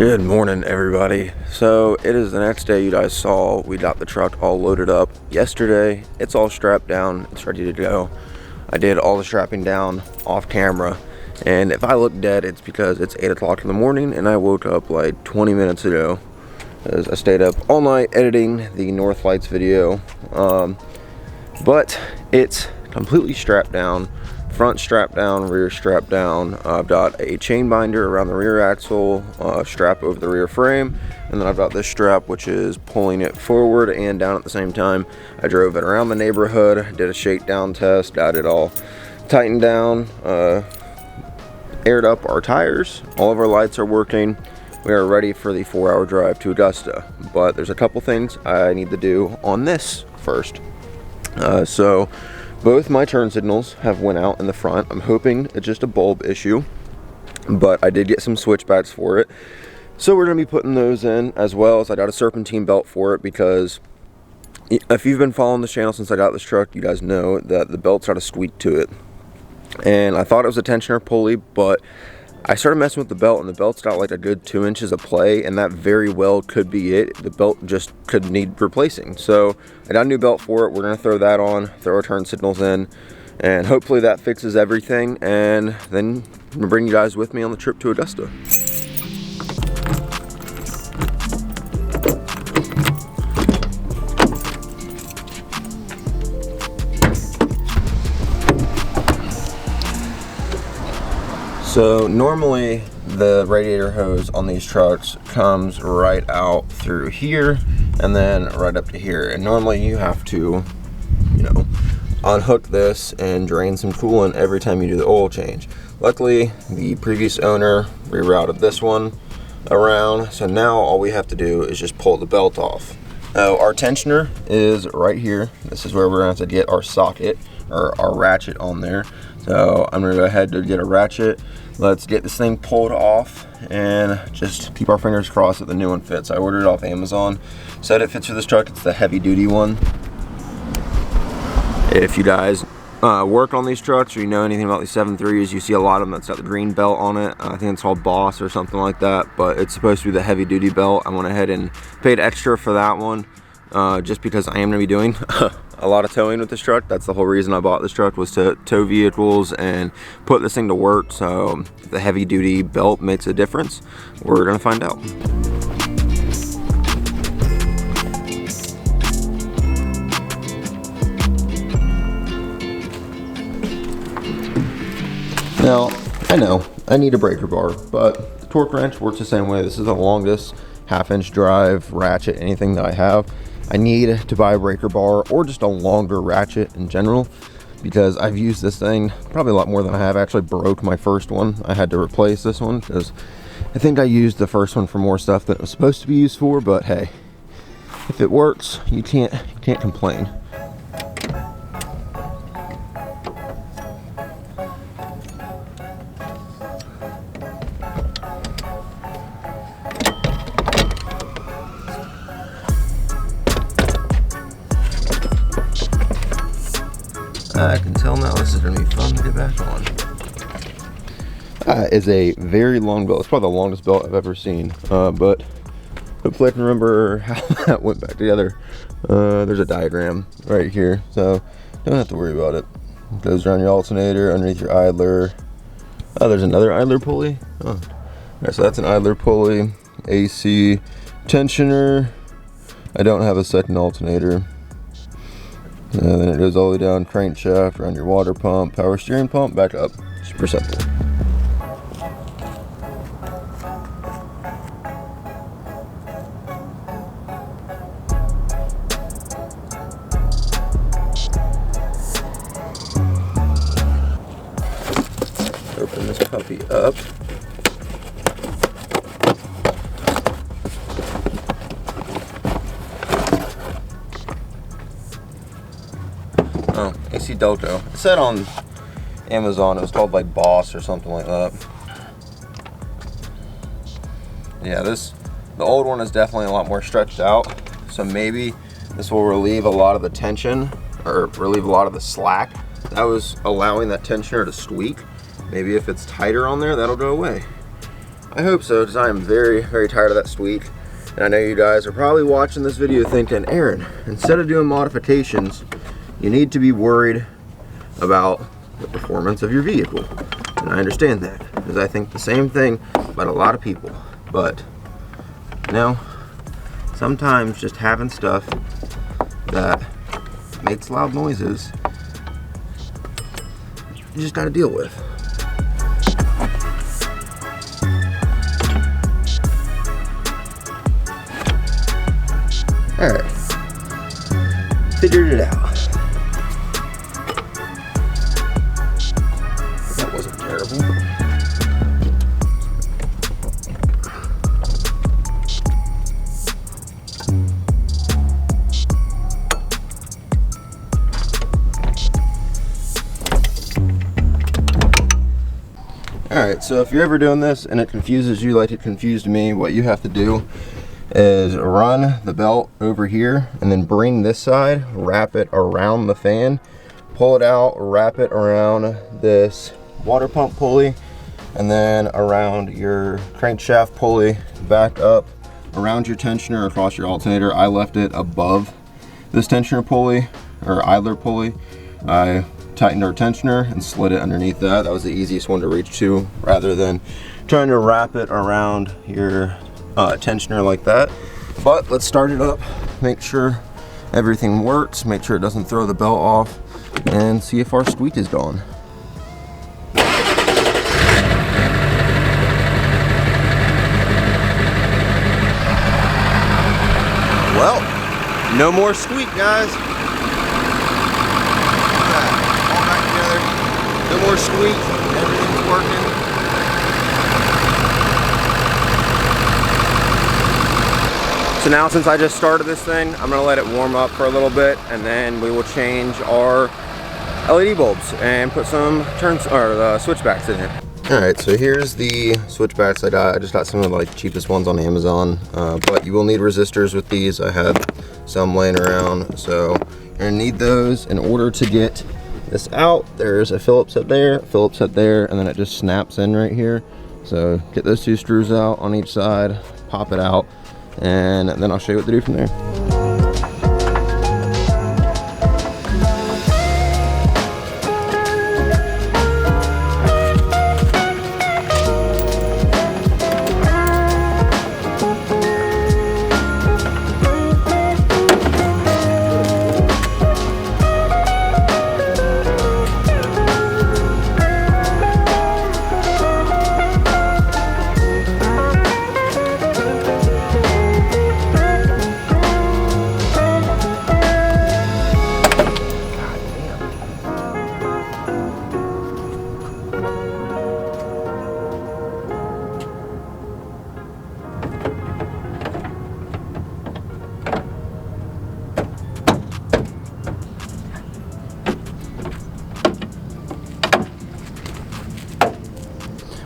Good morning, everybody. So it is the next day. You guys saw we got the truck all loaded up yesterday. It's all strapped down, it's ready to go. I did all the strapping down off camera, and if I look dead, it's because it's 8 o'clock in the morning and I woke up like 20 minutes ago as I stayed up all night editing the North Lights video. But it's completely strapped down, front strap down, rear strap down. I've got a chain binder around the rear axle, strap over the rear frame, and then I've got this strap which is pulling it forward and down at the same time. I drove it around the neighborhood, did a shakedown test, got it all tightened down, aired up our tires. All of our lights are working. We are ready for the 4-hour drive to Augusta, but there's a couple things I need to do on this first. So both my turn signals have went out in the front. I'm hoping it's just a bulb issue, but I did get some switchbacks for it. So we're going to be putting those in, as well as I got a serpentine belt for it, because if you've been following the channel since I got this truck, you guys know that the belt's got a squeak to it. And I thought it was a tensioner pulley, but I started messing with the belt, and the belt's got like a good 2 inches of play, and that very well could be it. The belt just could need replacing. So I got a new belt for it. We're gonna throw that on, throw our turn signals in, and hopefully that fixes everything. And then I'm gonna bring you guys with me on the trip to Augusta. So normally the radiator hose on these trucks comes right out through here and then right up to here. And normally you have to, unhook this and drain some coolant every time you do the oil change. Luckily, the previous owner rerouted this one around. So now all we have to do is just pull the belt off. Now our tensioner is right here. This is where we're gonna have to get our socket or our ratchet on there. So I'm gonna go ahead to get a ratchet. Let's get this thing pulled off and just keep our fingers crossed that the new one fits. I ordered it off Amazon. Said it fits for this truck. It's the heavy duty one. If you guys work on these trucks or you know anything about these 7.3s, you see a lot of them that's got the green belt on it. I think it's called Boss or something like that, but it's supposed to be the heavy duty belt. I went ahead and paid extra for that one. Just because I am going to be doing a lot of towing with this truck. That's the whole reason I bought this truck, was to tow vehicles and put this thing to work. So if the heavy duty belt makes a difference, we're going to find out. Now, I know I need a breaker bar, but the torque wrench works the same way. This is the longest 1/2-inch drive ratchet, anything that I have. I need to buy a breaker bar or just a longer ratchet in general, because I've used this thing probably a lot more than I have. I actually broke my first one. I had to replace this one because I think I used the first one for more stuff than it was supposed to be used for, but hey, if it works, you can't complain. I can tell now this is going to be fun to get back on. That is a very long belt. It's probably the longest belt I've ever seen. But hopefully I can remember how that went back together. There's a diagram right here, so don't have to worry about it. It goes around your alternator, underneath your idler. Oh, there's another idler pulley. Oh. Alright, so that's an idler pulley. AC tensioner. I don't have a second alternator. And then it goes all the way down, crankshaft, around your water pump, power steering pump, back up. Super simple. Open this puppy up. Oh, AC Delco. It said on Amazon it was called like Boss or something like that. Yeah, the old one is definitely a lot more stretched out, so maybe this will relieve a lot of the tension, or relieve a lot of the slack that was allowing that tensioner to squeak. Maybe if it's tighter on there, that'll go away. I hope so, because I am very, very tired of that squeak. And I know you guys are probably watching this video thinking, Aaron, instead of doing modifications, you need to be worried about the performance of your vehicle. And I understand that, because I think the same thing about a lot of people. But, you know, sometimes just having stuff that makes loud noises, you just gotta deal with. Alright, figured it out. That wasn't terrible. Alright, so if you're ever doing this and it confuses you like it confused me, what you have to do is run the belt over here and then bring this side, wrap it around the fan, pull it out, wrap it around this water pump pulley, and then around your crankshaft pulley, back up around your tensioner across your alternator. I left it above this tensioner pulley or idler pulley. I tightened our tensioner and slid it underneath that. That was the easiest one to reach to, rather than trying to wrap it around your tensioner like that. But let's start it up, make sure everything works, make sure it doesn't throw the belt off, and see if our squeak is gone. Well, no more squeak, guys. All back together. No more squeak. Everything's working. So now, since I just started this thing, I'm gonna let it warm up for a little bit, and then we will change our LED bulbs and put some switchbacks in it. All right, so here's the switchbacks I got. I just got some of the cheapest ones on Amazon, but you will need resistors with these. I had some laying around, so you're gonna need those in order to get this out. There's a Phillips head there, Phillips head there, and then it just snaps in right here. So get those two screws out on each side, pop it out, and then I'll show you what to do from there.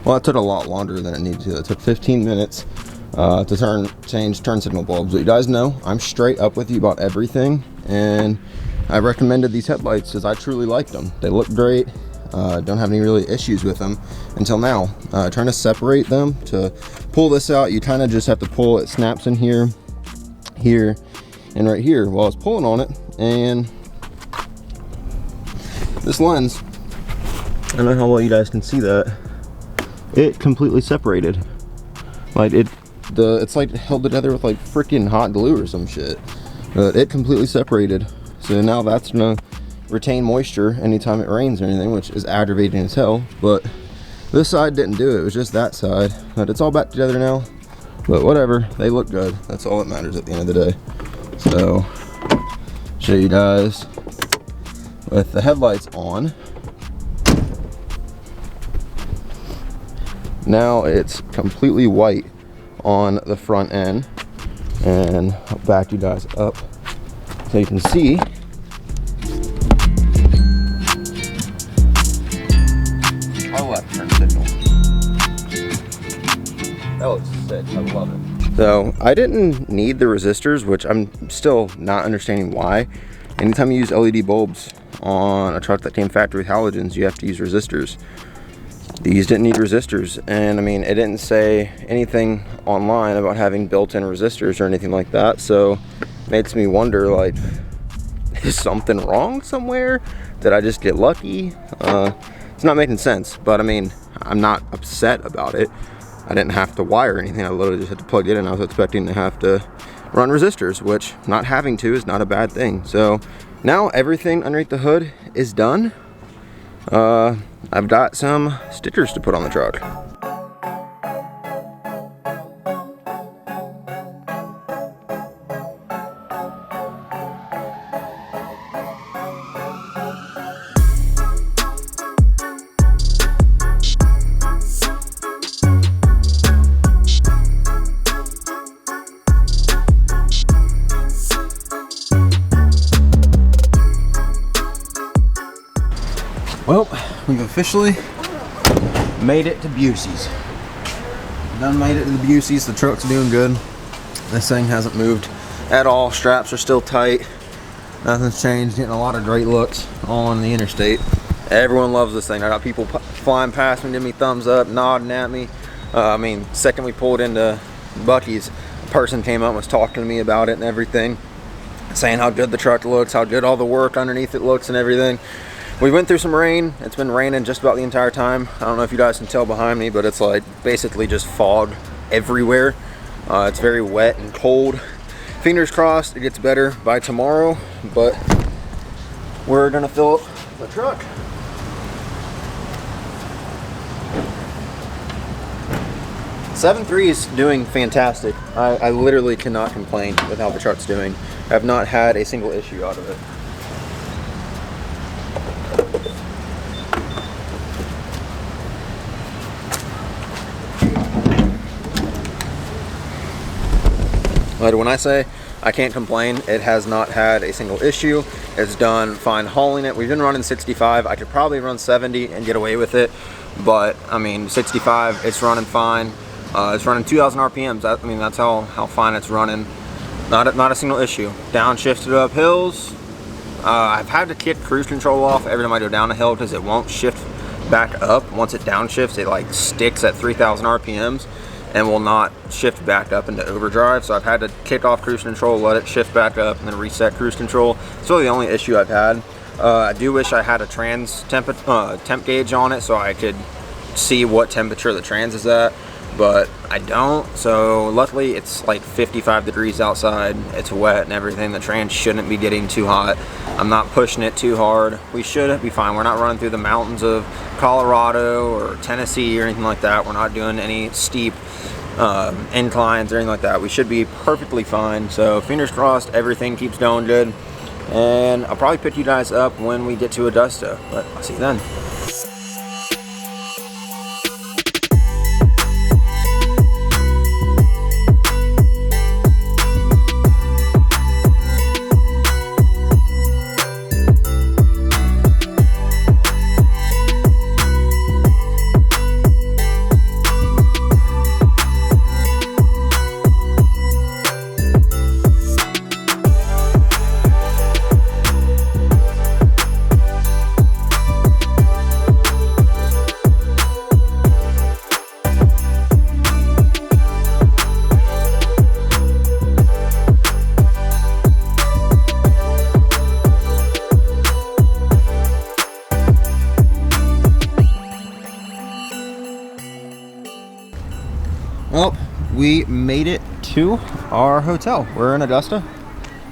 Well, it took a lot longer than it needed to. It took 15 minutes to change turn signal bulbs. But you guys know I'm straight up with you about everything, and I recommended these headlights because I truly liked them. They look great. Don't have any really issues with them until now. Trying to separate them, to pull this out, you kind of just have to pull it. Snaps in here, here, and right here. Well, I was pulling on it, and this lens, I don't know how well you guys can see that, it completely separated. Like it's like held together with like freaking hot glue or some shit. But it completely separated. So now that's gonna retain moisture anytime it rains or anything, which is aggravating as hell. But this side didn't do it. It was just that side. But it's all back together now. But whatever, they look good. That's all that matters at the end of the day. So show you guys with the headlights on. Now it's completely white on the front end, and I'll back you guys up so you can see. Our left turn signal. That looks sick. I love it. So I didn't need the resistors, which I'm still not understanding why. Anytime you use LED bulbs on a truck that came factory with halogens, you have to use resistors. these didn't need resistors. And I mean, it didn't say anything online about having built-in resistors or anything like that. So it makes me wonder, like, is something wrong somewhere? Did I just get lucky? It's not making sense, but I mean, I'm not upset about it. I didn't have to wire anything. I literally just had to plug it in. I was expecting to have to run resistors, which not having to is not a bad thing. So now everything underneath the hood is done. I've got some stickers to put on the truck. Well, we've officially made it to Busey's. Done made it to the Busey's. The truck's doing good. This thing hasn't moved at all. Straps are still tight. Nothing's changed. Getting a lot of great looks on the interstate. Everyone loves this thing. I got people flying past me, giving me thumbs up, nodding at me. I mean, second we pulled into Buc-ee's, a person came up and was talking to me about it and everything, saying how good the truck looks, how good all the work underneath it looks and everything. We went through some rain. It's been raining just about the entire time. I don't know if you guys can tell behind me, but it's like basically just fog everywhere. It's very wet and cold. Fingers crossed it gets better by tomorrow, but we're gonna fill up the truck. .73 is doing fantastic. I literally cannot complain with how the truck's doing. I have not had a single issue out of it. But when I say I can't complain, it has not had a single issue. It's done fine hauling it. We've been running 65. I could probably run 70 and get away with it. But I mean, 65, it's running fine. It's running 2,000 RPMs. I mean, that's how fine it's running. Not a single issue. Downshifted up hills. I've had to kick cruise control off every time I go down a hill because it won't shift back up. Once it downshifts, it like sticks at 3,000 RPMs. And will not shift back up into overdrive. So I've had to kick off cruise control, let it shift back up, and then reset cruise control. It's really the only issue I've had. I do wish I had a trans temp gauge on it so I could see what temperature the trans is at, but I don't. So luckily it's like 55 degrees outside. It's wet and everything. The trans shouldn't be getting too hot. I'm not pushing it too hard. We should be fine. We're not running through the mountains of Colorado or Tennessee or anything like that. We're not doing any steep inclines or anything like that. We should be perfectly fine. So fingers crossed everything keeps going good, and I'll probably pick you guys up when we get to Augusta, but I'll see you then. Well, we made it to our hotel. We're in Augusta.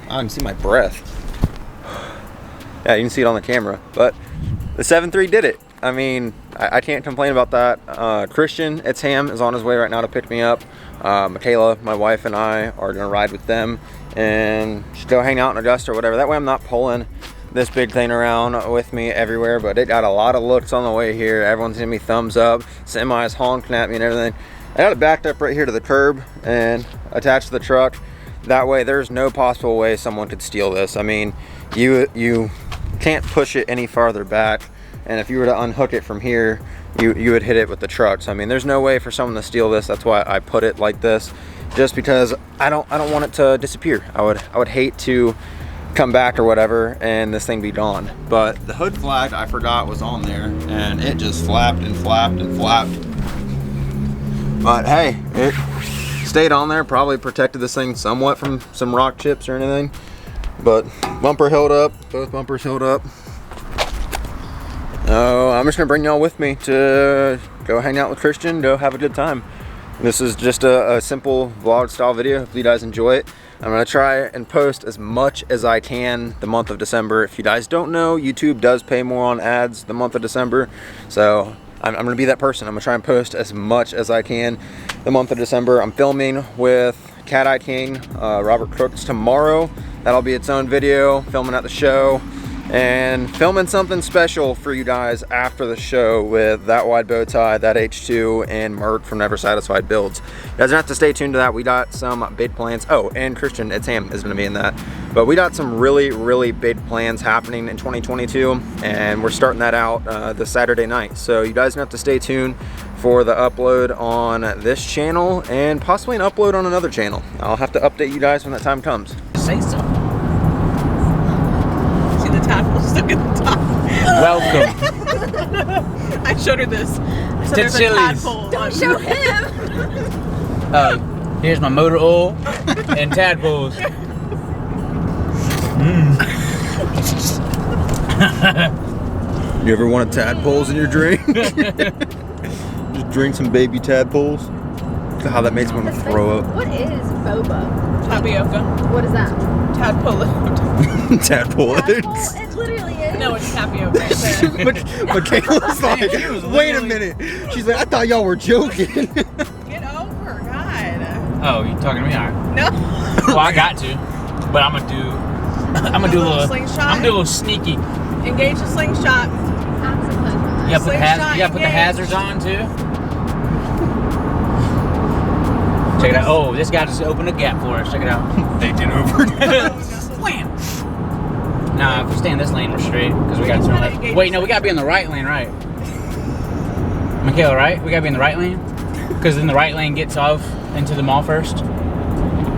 I can see my breath. Yeah, you can see it on the camera, but the 7.3 did it. I mean, I can't complain about that. Christian, it's Ham, is on his way right now to pick me up. Michaela, my wife, and I are gonna ride with them and just go hang out in Augusta or whatever. That way I'm not pulling this big thing around with me everywhere, but it got a lot of looks on the way here. Everyone's giving me thumbs up, semis honking at me and everything. I got it backed up right here to the curb and attached to the truck. That way there's no possible way someone could steal this. I mean, you can't push it any farther back, and if you were to unhook it from here, you would hit it with the truck. So I mean, there's no way for someone to steal this. That's why I put it like this, just because I don't want it to disappear. I would hate to come back or whatever and this thing be gone. But the hood flag I forgot was on there, and it just flapped and flapped and flapped. But hey, it stayed on there, probably protected this thing somewhat from some rock chips or anything. But bumper held up, both bumpers held up. I'm just gonna bring y'all with me to go hang out with Christian, go have a good time. This is just a simple vlog style video. Hopefully you guys enjoy it. I'm gonna try and post as much as I can the month of December. If you guys don't know, YouTube does pay more on ads the month of December. So I'm gonna be that person. I'm gonna try and post as much as I can the month of December. I'm filming with Cat Eye King, Robert Crooks tomorrow. That'll be its own video, filming at the show, and filming something special for you guys after the show with That Wide Bow Tie, That H2, and Mert from Never Satisfied Builds. You guys have to stay tuned to that. We got some big plans. Oh, and Christian, it's him, is gonna be in that. But we got some really, really big plans happening in 2022, and we're starting that out this Saturday night. So you guys have to stay tuned for the upload on this channel and possibly an upload on another channel. I'll have to update you guys when that time comes. Say so. See the tadpole stuck at the top. Welcome. I showed her this. I said To there's a Chili's. tadpole. Don't show him. Here's my motor oil and tadpoles. You ever wanted tadpoles in your drink? Just drink some baby tadpoles. How that makes me want to throw up. What is boba? Tapioca. What is that? Tadpole. Tadpole. Tadpole? It literally is. No, it's tapioca. Right there. Michaela's like, wait a minute. She's like, I thought y'all were joking. Get over, God. Oh, you talking to me? All right. No. Well, I got to, but I'm gonna do a little. Slingshot? I'm gonna do a little sneaky. Engage the slingshot. Absolutely. You gotta put the Slingshot hazards on too. Check it out. Oh, this guy just opened a gap for us. Check it out. They did over. Wham! Nah, if we stay in this lane, we're straight because we gotta turn left. Wait, no, we gotta be in the right lane, right? Michaela, right? We gotta be in the right lane because then the right lane gets off into the mall first.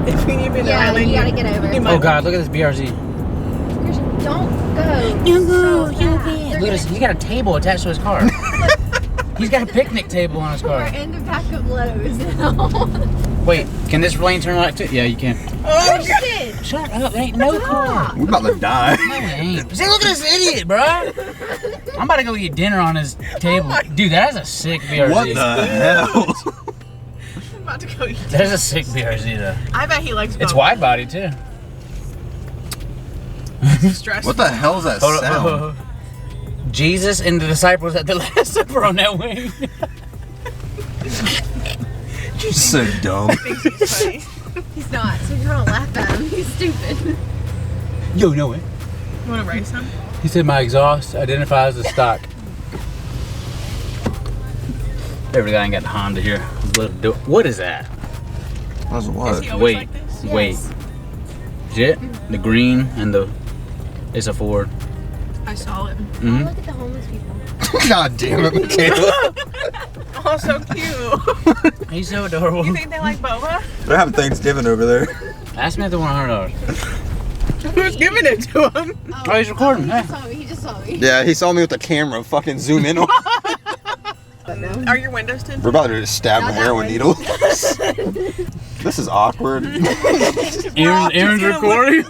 If we need to be in the Yeah, right lane, you gotta get over. Oh God, look at this BRZ. Christian, don't go. You so go, fast. you They're Look at this. He got a table attached to his car. He's got a picnic table on his We're car. in the back of Lowe's now. Wait, can this lane turn right too? Yeah, you can. Oh, God. Christian! Shut up, there ain't no car. We're about to die. No, it ain't. See, look at this idiot, bro. I'm about to go eat dinner on his table. Dude, that is a sick BRZ. What the hell? I'm about to go eat. That is a sick BRZ, though. I bet he likes It's boba. wide body, too. Stress. What the hell is that Hold up, sound? Jesus and the disciples at the Last Supper on that wing. So dumb. Thinks he's funny. He's not, so you're gonna laugh at him. He's stupid. Yo, no way. You want to race him? He said my exhaust identifies as stock. Every guy ain't got Honda here. What is that? What's Is what? he always Wait. like this? Wait. Yes. Is it? The green and the... It's a Ford. I saw it. Oh, Mhm. look at the homeless people. God damn it, Michaela. Oh, so cute. He's so adorable. You think they like boba? They're having Thanksgiving over there. Ask me at the $100. Who's giving it to him? Oh, he's recording. He Hey. just saw me. He just saw me. Yeah, he saw me with the camera fucking zoom in on. Are your windows tinted? We're about to just stab Not a that heroin way. needle. This is awkward. Aaron's recording.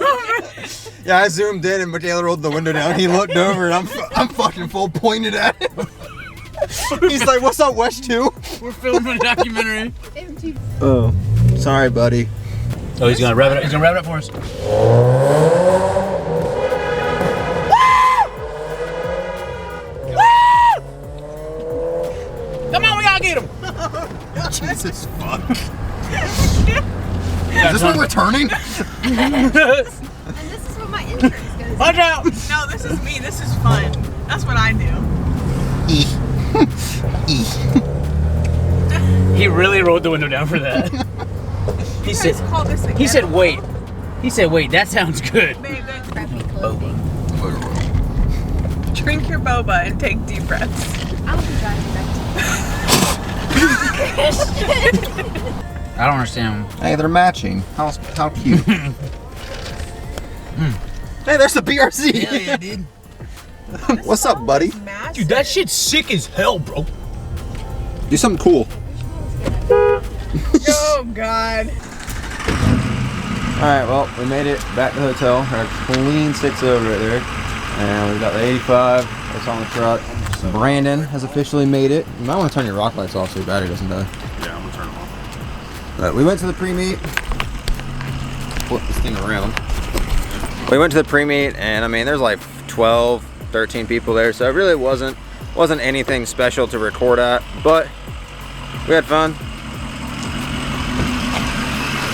Yeah, I zoomed in and Michaela rolled the window down. He looked over and I'm fucking full pointed at him. He's like, "What's up, West 2?" We're filming a documentary. Empty. Oh, sorry, buddy. Oh, he's gonna rev it up. He's gonna rev it up for us. Come on, we gotta get him. Jesus fuck. Is this where we're turning? And this is what my entrance goes. Watch out. No, this is me. This is fun. That's what I do. He really rolled the window down for that. He You said. guys call this a He said, ghetto? "Wait." He said, "Wait, that sounds good." Babe, then Crappy clothing. drink your boba and take deep breaths. I'll be driving back I don't understand. Hey, they're matching. How cute. Hey, there's the BRC. Hell yeah, dude. What's up, buddy? Dude, that shit's sick as hell, bro. Do something cool. Oh God. Alright, well, we made it back to the hotel. Our clean 6 over right there. And we've got the 85 that's on the truck. Brandon has officially made it. You might want to turn your rock lights off so your battery doesn't die. Yeah, I'm gonna turn them off. But we went to the pre-meet. Flip this thing around. We went to the pre-meet, and I mean, there's like 12, 13 people there, so it really wasn't anything special to record at, but we had fun.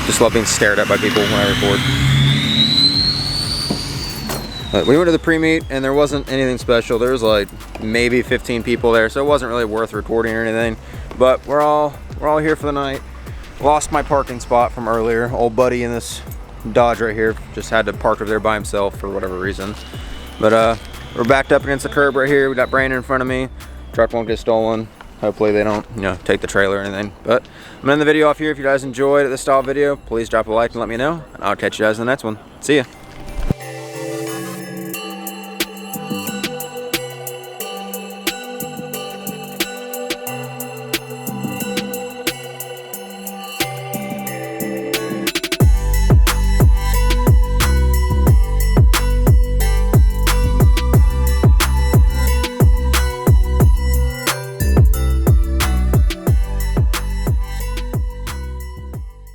Just love being stared at by people when I record. But we went to the pre-meet and there wasn't anything special. There was like maybe 15 people there, so it wasn't really worth recording or anything. But we're all here for the night. Lost my parking spot from earlier. Old buddy in this Dodge right here just had to park over there by himself for whatever reason. But we're backed up against the curb right here. We got Brandon in front of me. Truck won't get stolen. Hopefully they don't, you know, take the trailer or anything. But I'm gonna end the video off here. If you guys enjoyed this style video, please drop a like and let me know. And I'll catch you guys in the next one. See ya.